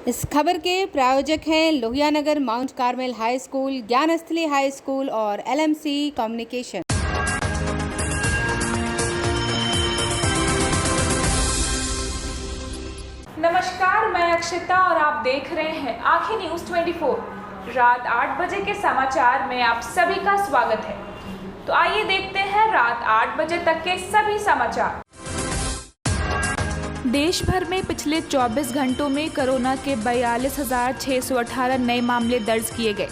इस खबर के प्रायोजक हैं Lohianagar mount Carmel high school, Gyansthali high school और LMC कम्युनिकेशन। नमस्कार, मैं अक्षिता और आप देख रहे हैं आंखें न्यूज़ 24। रात 8 बजे के समाचार में आप सभी का स्वागत है। तो आइए देखते हैं रात 8 बजे तक के सभी समाचार। देश भर में पिछले 24 घंटों में कोरोना के 42,618 नए मामले दर्ज किए गए।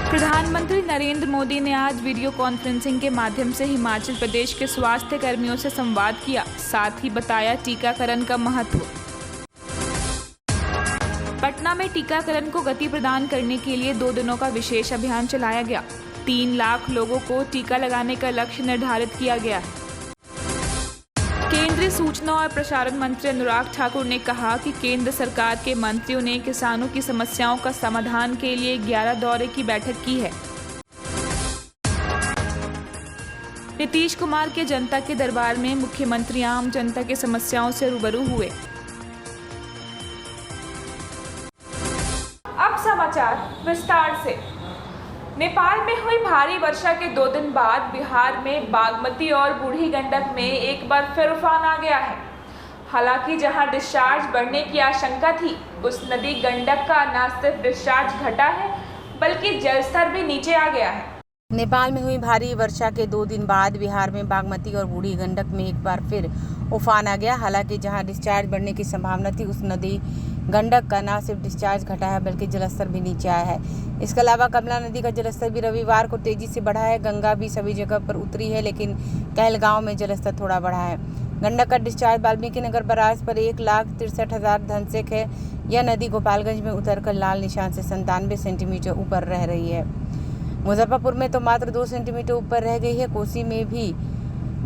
प्रधानमंत्री नरेंद्र मोदी ने आज वीडियो कॉन्फ्रेंसिंग के माध्यम से हिमाचल प्रदेश के स्वास्थ्य कर्मियों से संवाद किया, साथ ही बताया टीकाकरण का महत्व। पटना में टीकाकरण को गति प्रदान करने के लिए 2 दिनों का विशेष अभियान चलाया गया। 3 लाख लोगों को टीका लगाने का लक्ष्य निर्धारित किया गया है। केंद्रीय सूचना और प्रसारण मंत्री अनुराग ठाकुर ने कहा कि केंद्र सरकार के मंत्रियों ने किसानों की समस्याओं का समाधान के लिए 11 दौरे की बैठक की है। नीतीश कुमार के जनता के दरबार में मुख्यमंत्री आम जनता की समस्याओं से रूबरू हुए। अब समाचार विस्तार से। नेपाल में हुई भारी वर्षा के 2 दिन बाद बिहार में बागमती और बूढ़ी गंडक में एक बार फिर उफान आ गया है। हालांकि जहां डिस्चार्ज बढ़ने की आशंका थी, उस नदी गंडक का न सिर्फ डिस्चार्ज घटा है बल्कि जलस्तर भी नीचे आ गया है। नेपाल में हुई भारी वर्षा के 2 दिन बाद बिहार में बागमती और बूढ़ी गंडक में एक बार फिर उफान आ गया। हालांकि जहां डिस्चार्ज बढ़ने की संभावना थी, उस नदी गंडक का न सिर्फ डिस्चार्ज घटा है बल्कि जलस्तर भी नीचे आया है। इसके अलावा कमला नदी का जलस्तर भी रविवार को तेजी से बढ़ा है। गंगा भी सभी जगह पर उतरी है, लेकिन कहलगांव में जलस्तर थोड़ा बढ़ा है। गंडक का डिस्चार्ज वाल्मीकि नगर बराज पर 1,63,000 घनसेक है। यह नदी गोपालगंज में उतरकर लाल निशान से 97 सेंटीमीटर ऊपर रह रही है। मुजफ्फरपुर में तो मात्र 2 सेंटीमीटर ऊपर रह गई है। कोसी में भी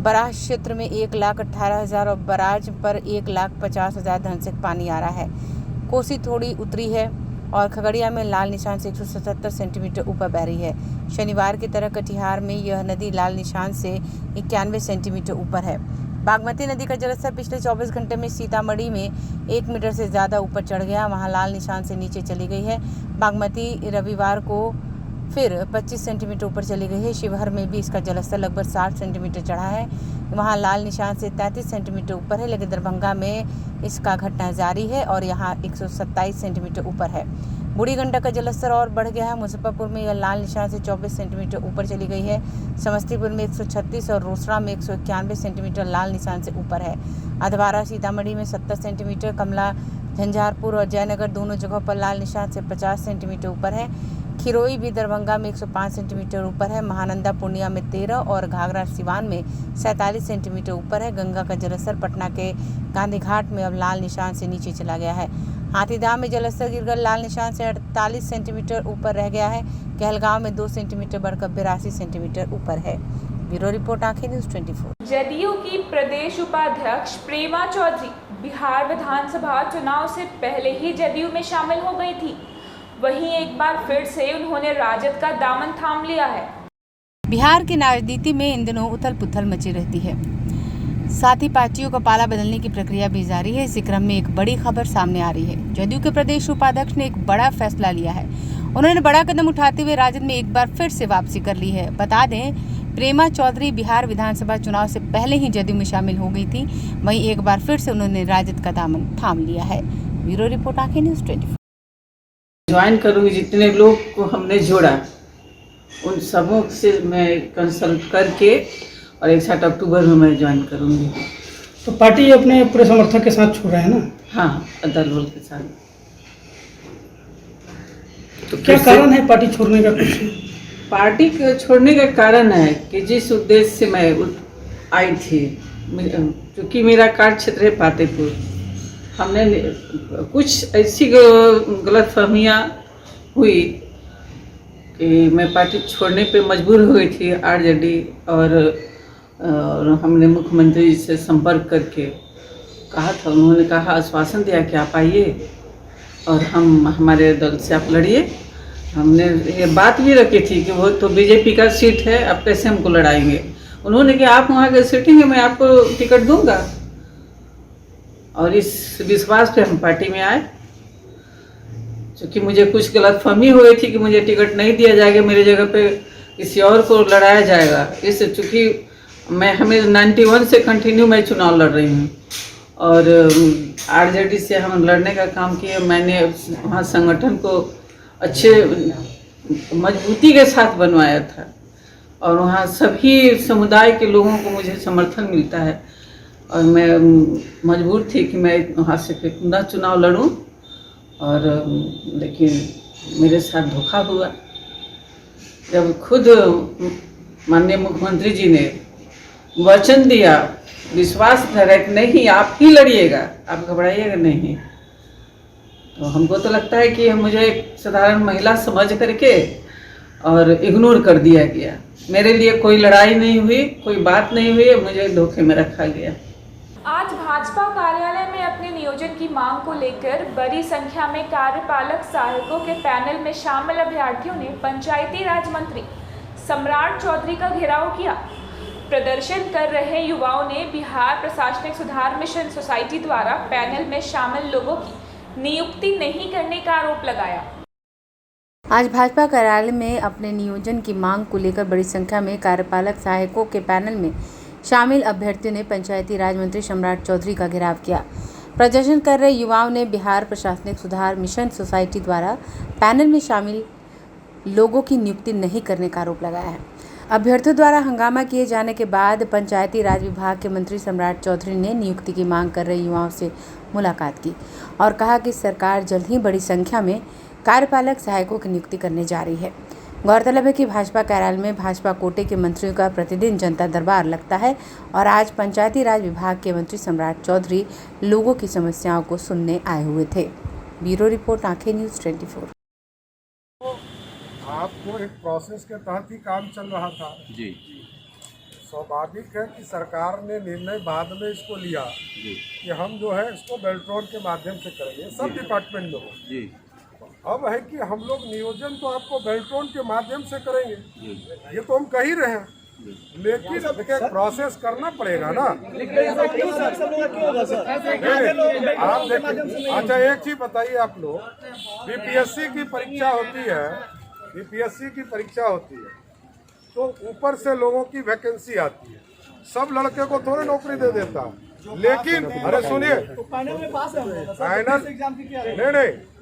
बराज क्षेत्र में 1,18,000 और बराज पर 1,50,000 घनसेक पानी आ रहा है। कोसी थोड़ी उतरी है और खगड़िया में लाल निशान से 177 सेंटीमीटर ऊपर बह रही है। शनिवार की तरह कटिहार में यह नदी लाल निशान से 91 सेंटीमीटर ऊपर है। बागमती नदी का जलस्तर पिछले 24 घंटे में सीतामढ़ी में 1 मीटर से ज़्यादा ऊपर चढ़ गया। वहां लाल निशान से नीचे चली गई है। बागमती रविवार को फिर 25 सेंटीमीटर ऊपर चली गई है। शिवहर में भी इसका जलस्तर लगभग 60 सेंटीमीटर चढ़ा है। वहां लाल निशान से 33 सेंटीमीटर ऊपर है, लेकिन दरभंगा में इसका घटना जारी है और यहां 127 सेंटीमीटर ऊपर है। बूढ़ी गंडक का जलस्तर और बढ़ गया है। मुजफ्फरपुर में यह लाल निशान से 24 सेंटीमीटर ऊपर चली गई है। समस्तीपुर में 136 और रोसड़ा में 191 सेंटीमीटर लाल निशान से ऊपर है। अधवारा सीतामढ़ी में 70 सेंटीमीटर, कमला झंझारपुर और जयनगर दोनों जगहों पर लाल निशान से 50 सेंटीमीटर ऊपर है। खिरोई भी दरभंगा में 105 सेंटीमीटर ऊपर है। महानंदा पूर्णिया में 13 और घाघरा सिवान में 47 सेंटीमीटर ऊपर है। गंगा का जलस्तर पटना के गांधी घाट में अब लाल निशान से नीचे चला गया है। हाथीदह में जलस्तर गिरकर लाल निशान से 48 सेंटीमीटर ऊपर रह गया है। कहलगांव में 2 सेंटीमीटर बढ़कर 82 सेंटीमीटर ऊपर है। ब्यूरो रिपोर्ट, आंखें न्यूज़ 24। जदयू की प्रदेश उपाध्यक्ष प्रेमा चौधरी बिहार विधानसभा चुनाव से पहले ही जदयू में शामिल हो गई थी। वहीं एक बार फिर से उन्होंने राजद का दामन थाम लिया है। बिहार की राजनीति में इन दिनों उथल पुथल मची रहती है, साथ ही पार्टियों का पाला बदलने की प्रक्रिया भी जारी है। इसी क्रम में एक बड़ी खबर सामने आ रही है। जदयू के प्रदेश उपाध्यक्ष ने एक बड़ा फैसला लिया है। उन्होंने बड़ा कदम उठाते हुए राजद में एक बार फिर से वापसी कर ली है। बता दें, प्रेमा चौधरी बिहार विधानसभा चुनाव से पहले ही जदयू में शामिल हो गई थी। वहीं एक बार फिर से उन्होंने राजद का दामन थाम लिया है। ब्यूरो रिपोर्ट, आंखें न्यूज़ 24। ज्वाइन करूँगी। जितने लोग को हमने जोड़ा उन सबों से मैं कंसल्ट करके और 1 अक्टूबर में मैं ज्वाइन करूँगी। तो पार्टी अपने पूरे समर्थक के साथ छोड़ रहा है ना? हाँ, अदल बल के साथ। तो क्या कारण है पार्टी छोड़ने का? कुछ पार्टी को छोड़ने का कारण है कि जिस उद्देश्य से मैं आई थी, क्योंकि मेरा कार्य क्षेत्र है पातेपुर, हमने कुछ ऐसी गलतफहमियाँ हुई कि मैं पार्टी छोड़ने पे मजबूर हो गई थी। आरजेडी और हमने मुख्यमंत्री से संपर्क करके कहा था। उन्होंने कहा, आश्वासन दिया कि आप आइए और हमारे दल से आप लड़िए। हमने ये बात भी रखी थी कि वो तो बीजेपी का सीट है, आप कैसे हमको लड़ाएंगे। उन्होंने कहा, आप वहाँ के सीटेंगे, मैं आपको टिकट दूंगा। और इस विश्वास पे हम पार्टी में आए। क्योंकि मुझे कुछ गलतफहमी हुई थी कि मुझे टिकट नहीं दिया जाएगा, मेरी जगह पे किसी और को लड़ाया जाएगा। इस चूँकि मैं हमें 91 से कंटिन्यू मैं चुनाव लड़ रही हूँ और आरजेडी से हम लड़ने का काम किया। मैंने वहाँ संगठन को अच्छे मजबूती के साथ बनवाया था और वहाँ सभी समुदाय के लोगों को मुझे समर्थन मिलता है और मैं मजबूर थी कि मैं वहाँ से पुनः चुनाव लड़ूं और लेकिन मेरे साथ धोखा हुआ। जब खुद माननीय मुख्यमंत्री जी ने वचन दिया, विश्वास धरा कि नहीं आप ही लड़िएगा, आप घबराइएगा नहीं, तो हमको तो लगता है कि मुझे एक साधारण महिला समझ करके और इग्नोर कर दिया गया। मेरे लिए कोई लड़ाई नहीं हुई, कोई बात नहीं हुई, मुझे धोखे में रखा गया। आज भाजपा कार्यालय में अपने नियोजन की मांग को लेकर बड़ी संख्या में कार्यपालक सहायकों के पैनल में शामिल अभ्यर्थियों ने पंचायती राज मंत्री सम्राट चौधरी का घेराव किया। प्रदर्शन कर रहे युवाओं ने बिहार प्रशासनिक सुधार मिशन सोसाइटी द्वारा पैनल में शामिल लोगों की नियुक्ति नहीं करने का आरोप लगाया। आज भाजपा कार्यालय में अपने नियोजन की मांग को लेकर बड़ी संख्या में कार्यपालक सहायकों के पैनल में शामिल अभ्यर्थियों ने पंचायती राज मंत्री सम्राट चौधरी का घेराव किया। प्रदर्शन कर रहे युवाओं ने बिहार प्रशासनिक सुधार मिशन सोसाइटी द्वारा पैनल में शामिल लोगों की नियुक्ति नहीं करने का आरोप लगाया है। अभ्यर्थियों द्वारा हंगामा किए जाने के बाद पंचायती राज विभाग के मंत्री सम्राट चौधरी ने नियुक्ति की मांग कर रहे युवाओं से मुलाकात की और कहा कि सरकार जल्द ही बड़ी संख्या में कार्यपालक सहायकों की नियुक्ति करने जा रही है। गौरतलब है कि भाजपा कार्यालय में भाजपा कोटे के मंत्रियों का प्रतिदिन जनता दरबार लगता है और आज पंचायती राज विभाग के मंत्री सम्राट चौधरी लोगों की समस्याओं को सुनने आए हुए थे। ब्यूरो रिपोर्ट, आंखें न्यूज़ 24। आपको एक प्रोसेस के तहत ही काम चल रहा था जी। स्वाभाविक है कि सरकार ने निर्णय बाद में इसको लिया जी कि हम जो है इसको बेल्ट्रॉन के माध्यम से करेंगे, सब डिपार्टमेंट में हो जी। अब है कि हम लोग नियोजन तो आपको बेल्ट्रॉन के माध्यम से करेंगे, ये तो हम कह ही रहे हैं, लेकिन अब क्या प्रोसेस करना पड़ेगा ना। आप देखिए, अच्छा एक चीज बताइए, आप लोग बीपीएससी की परीक्षा होती है, बीपीएससी की परीक्षा होती है तो ऊपर से लोगों की वैकेंसी आती है, सब लड़के को थोड़े नौकरी दे देता है। लेकिन अरे सुनिए, फाइनल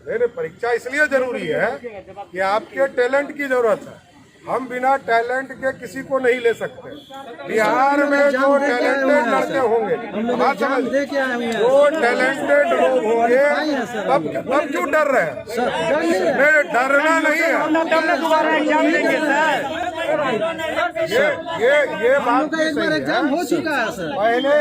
नहीं, परीक्षा इसलिए जरूरी है कि आपके टैलेंट की जरूरत है। हम बिना टैलेंट के किसी को नहीं ले सकते। बिहार में जो टैलेंटेड लड़के होंगे, जो टैलेंटेड लोग होंगे, तब क्यों डर रहे हैं? नहीं, डरना नहीं है। ये बात एक बार एग्जाम हो चुका है सर। पहले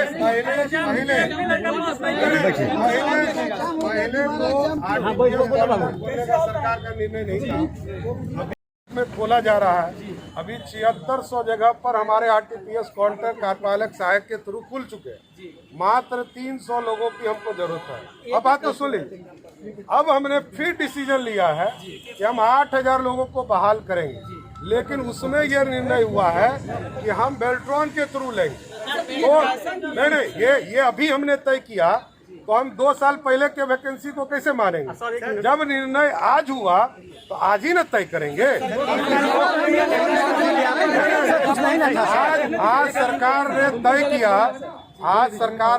सरकार का निर्णय नहीं था, में खोला जा रहा है। अभी 7600 जगह पर हमारे आरटीपीएस काउंटर कार्यपालक सहायक के थ्रू खुल चुके हैं। मात्र 300 लोगों की हमको जरूरत है। अब बात तो सुनिए, अब हमने फिर डिसीजन लिया है कि हम 8000 लोगों को बहाल करेंगे, लेकिन उसमें यह निर्णय हुआ है कि हम बेल्ट्रॉन के थ्रू लेंगे। तो नहीं, ये अभी हमने तय किया, तो हम 2 साल पहले के वैकेंसी को कैसे मानेंगे? जब निर्णय आज हुआ तो आज ही न तय करेंगे। आज सरकार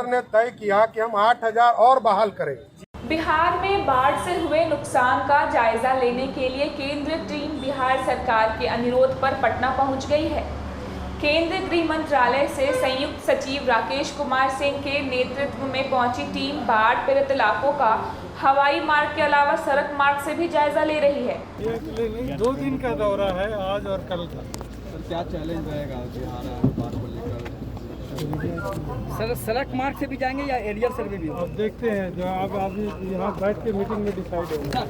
ने तय किया कि हम 8000 और बहाल करेंगे। बिहार में बाढ़ से हुए नुकसान का जायजा लेने के लिए केंद्रीय टीम बिहार सरकार के अनुरोध पर पटना पहुंच गई है। केंद्रीय गृह मंत्रालय से संयुक्त सचिव राकेश कुमार सिंह के नेतृत्व में पहुंची टीम बाढ़ पीड़ित इलाकों का हवाई मार्ग के अलावा सड़क मार्ग से भी जायजा ले रही है। 2 दिन का दौरा है, आज और कल का। सर क्या चैलेंज रहेगा बिहार बाढ़ को लेकर? सर सड़क मार्ग से भी जाएंगे या एरियल सर्वे भी? अब देखते हैं, जो अब अभी यहाँ बैठ के मीटिंग में डिसाइड होगा।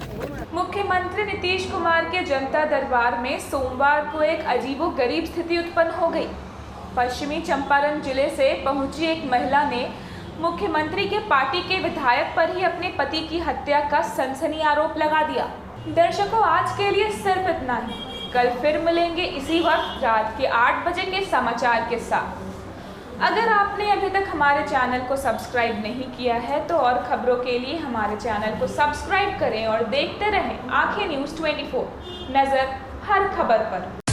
मुख्यमंत्री नीतीश कुमार के जनता दरबार में सोमवार को एक अजीबोगरीब स्थिति उत्पन्न हो गई। पश्चिमी चंपारण जिले से पहुंची एक महिला ने मुख्यमंत्री के पार्टी के विधायक पर ही अपने पति की हत्या का सनसनी आरोप लगा दिया। दर्शकों, आज के लिए सिर्फ इतना ही। कल फिर मिलेंगे इसी वक्त रात के 8 बजे के समाचार के साथ। अगर आपने अभी तक हमारे चैनल को सब्सक्राइब नहीं किया है तो और खबरों के लिए हमारे चैनल को सब्सक्राइब करें और देखते रहें आंखें न्यूज़ 24, नज़र हर खबर पर।